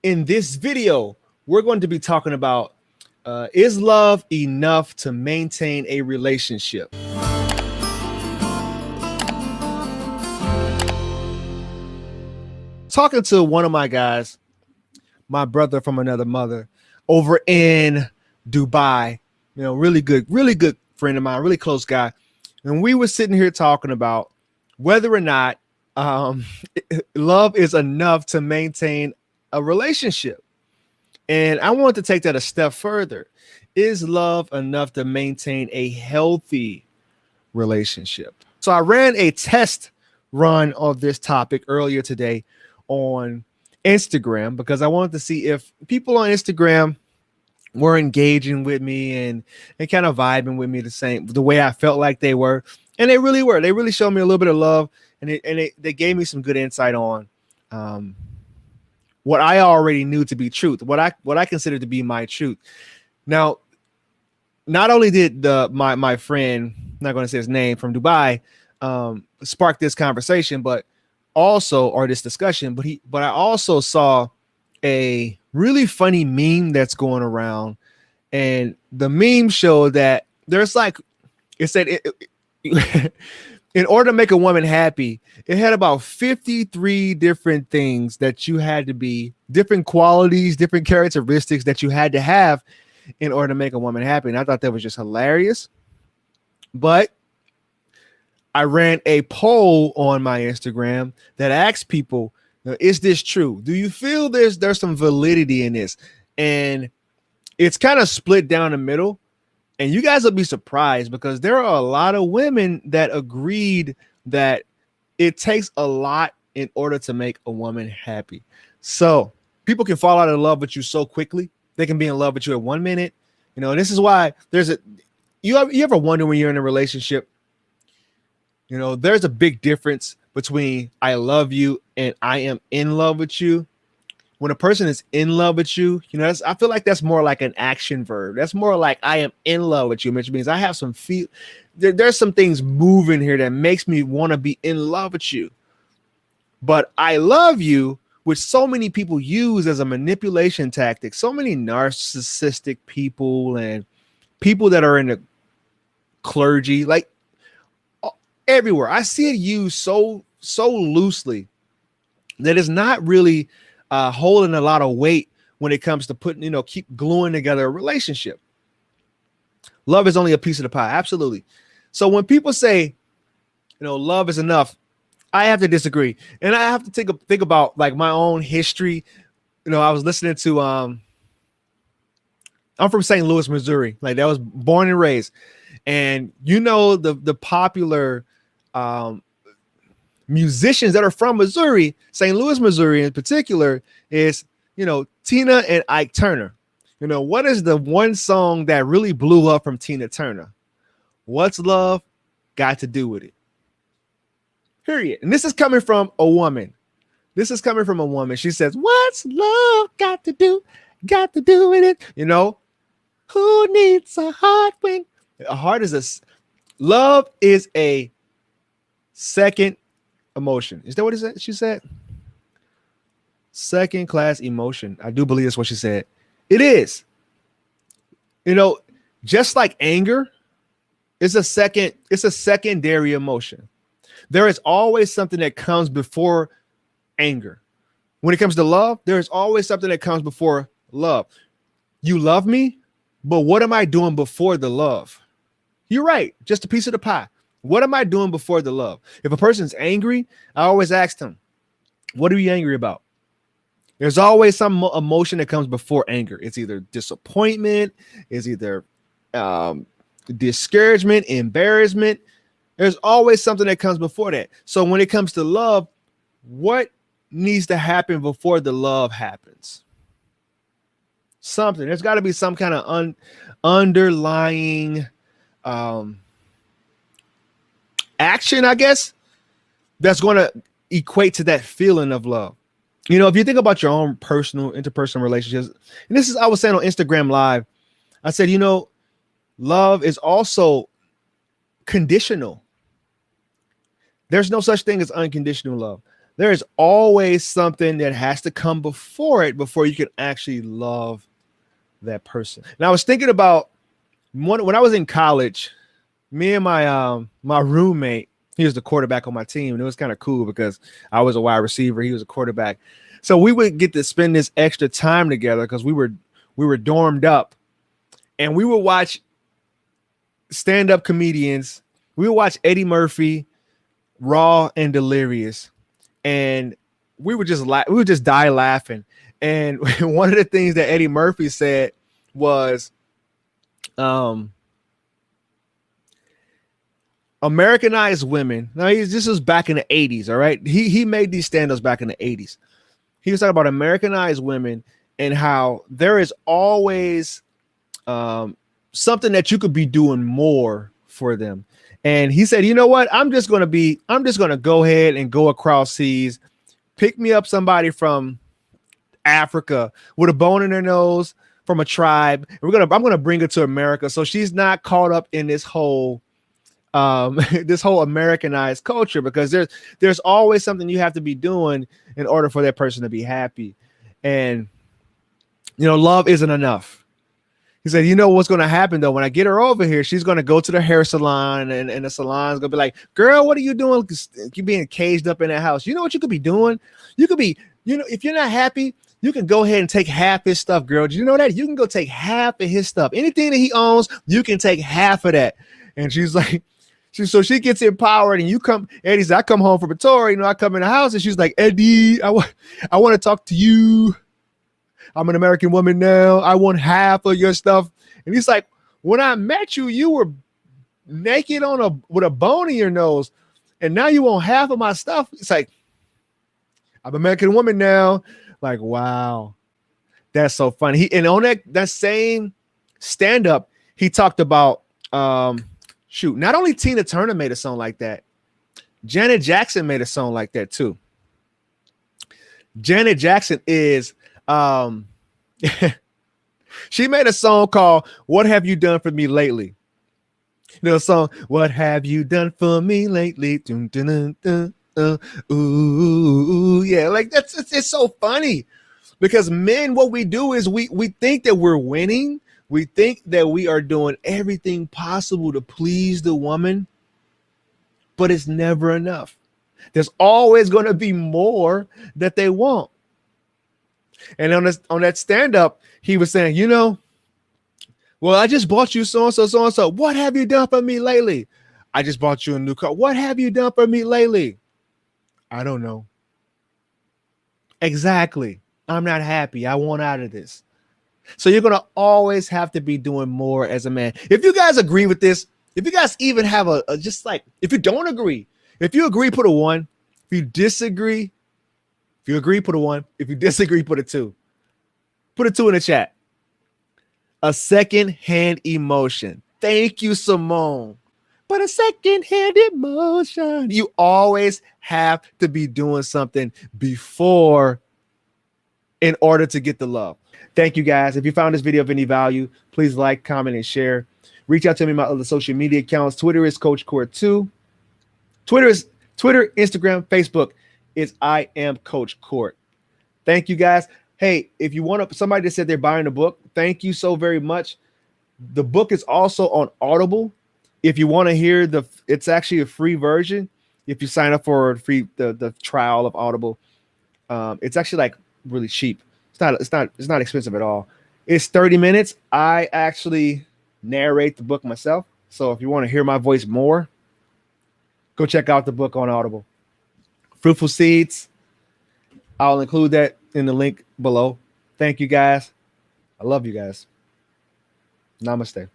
In this video, we're going to be talking about is love enough to maintain a relationship? Talking to one of my guys, my brother from another mother, over in Dubai, really good friend of mine, really close guy. And we were sitting here talking about whether or not um, love is enough to maintain a relationship. And I want to take that a step further. Is love enough to maintain a healthy relationship? So I ran a test run of this topic earlier today on Instagram because I wanted to see if people on Instagram were engaging with me and kind of vibing with me the way I felt like they were. And they really were. They really showed me a little bit of love, and they gave me some good insight on what I already knew to be truth, what I consider to be my truth. Now, not only did my friend, I'm not going to say his name, from Dubai, spark this conversation, but this discussion, but I also saw a really funny meme that's going around, and the meme showed that there's it said in order to make a woman happy, it had about 53 different things that you had to be, different qualities, different characteristics that you had to have in order to make a woman happy. And I thought that was just hilarious. But I ran a poll on my Instagram that asked people, is this true? Do you feel there's some validity in this? And it's kind of split down the middle. And you guys will be surprised because there are a lot of women that agreed that it takes a lot in order to make a woman happy. So people can fall out of love with you so quickly. They can be in love with you at 1 minute. This is why you ever wonder when you're in a relationship, there's a big difference between I love you and I am in love with you. When a person is in love with you, I feel like that's more like an action verb. That's more like I am in love with you, which means I have some feel. There's some things moving here that makes me want to be in love with you. But I love you, which so many people use as a manipulation tactic. So many narcissistic people and people that are in the clergy, like everywhere. I see it used so loosely that it's not really holding a lot of weight when it comes to putting, keep gluing together a relationship. Love is only a piece of the pie. Absolutely. So when people say, love is enough, I have to disagree. And I have to think about like my own history. I was listening to, I'm from St. Louis, Missouri. Like that was born and raised. And the popular musicians that are from Missouri, St. Louis, Missouri in particular, is, Tina and Ike Turner. What is the one song that really blew up from Tina Turner? What's love got to do with it? Period. And this is coming from a woman. She says, what's love got to do with it? Who needs a heart when a heart is love is a second emotion. Is that what she said? Second class emotion. I do believe that's what she said. It is. Just like anger is a secondary emotion. There is always something that comes before anger. When it comes to love, there is always something that comes before love. You love me, but what am I doing before the love? You're right. Just a piece of the pie. What am I doing before the love? If a person's angry, I always ask them, what are you angry about? There's always some emotion that comes before anger. It's either disappointment, it's either discouragement, embarrassment. There's always something that comes before that. So when it comes to love, what needs to happen before the love happens? Something. There's got to be some kind of underlying action, I guess, that's going to equate to that feeling of love. If you think about your own interpersonal relationships, and this is, I was saying on Instagram Live, I said, love is also conditional. There's no such thing as unconditional love. There's always something that has to come before it before you can actually love that person. And I was thinking about when I was in college, me and my roommate, he was the quarterback on my team, and it was kind of cool because I was a wide receiver, he was a quarterback. So we would get to spend this extra time together because we were dormed up, and we would watch stand-up comedians. We would watch Eddie Murphy, Raw and Delirious, and we would just die laughing. And one of the things that Eddie Murphy said was, Americanized women. Now, this was back in the 80s, all right? He made these stand-ups back in the 80s. He was talking about Americanized women and how there is always something that you could be doing more for them. And he said, you know what? I'm just going to go ahead and go across seas, pick me up somebody from Africa with a bone in her nose from a tribe. I'm going to bring her to America so she's not caught up in this whole this whole Americanized culture, because there's always something you have to be doing in order for that person to be happy. And love isn't enough. He said, you know what's going to happen though, when I get her over here, she's going to go to the hair salon, and the salon's going to be like, girl, what are you doing? You're being caged up in that house. You know what you could be doing? You could be, if you're not happy, you can go ahead and take half his stuff, girl. Did you know that? You can go take half of his stuff. Anything that he owns, you can take half of that. And she's like, so she gets empowered, and Eddie said, I come home from Pretoria, I come in the house, and she's like, Eddie, I want to talk to you. I'm an American woman now. I want half of your stuff. And he's like, when I met you, you were naked with a bone in your nose, and now you want half of my stuff. It's like, I'm an American woman now. Like, wow, that's so funny. And on that same stand-up, he talked about not only Tina Turner made a song like that, Janet Jackson made a song like that too. Janet Jackson is she made a song called What Have You Done For Me Lately? The song, What Have You Done For Me Lately? Dun, dun, dun, dun, ooh, yeah, like it's so funny, because men, what we do is we think that we're winning. We think that we are doing everything possible to please the woman, but it's never enough. There's always going to be more that they want. And on that stand-up, he was saying, well, I just bought you so-and-so, so-and-so. What have you done for me lately? I just bought you a new car. What have you done for me lately? I don't know. Exactly. I'm not happy. I want out of this. So you're going to always have to be doing more as a man. If you guys agree with this, if you guys even have if you don't agree, if you agree, put a 1. If you disagree, if you agree, put a 1. If you disagree, put a 2. Put a 2 in the chat. A second-hand emotion. Thank you, Simone. But a second-hand emotion. You always have to be doing something before in order to get the love. Thank you, guys. If you found this video of any value, please like, comment, and share. Reach out to me on my other social media accounts. Twitter is Coach Court 2. Twitter, Instagram, Facebook is I am Coach Court. Thank you, guys. Hey, if you want somebody that said they're buying the book, thank you so very much. The book is also on Audible. If you want to hear it's actually a free version. If you sign up for the trial of Audible, it's actually like really cheap. It's not expensive at all. It's 30 minutes. I actually narrate the book myself. So if you want to hear my voice more, go check out the book on Audible. Fruitful Seeds. I'll include that in the link below. Thank you, guys. I love you guys. Namaste.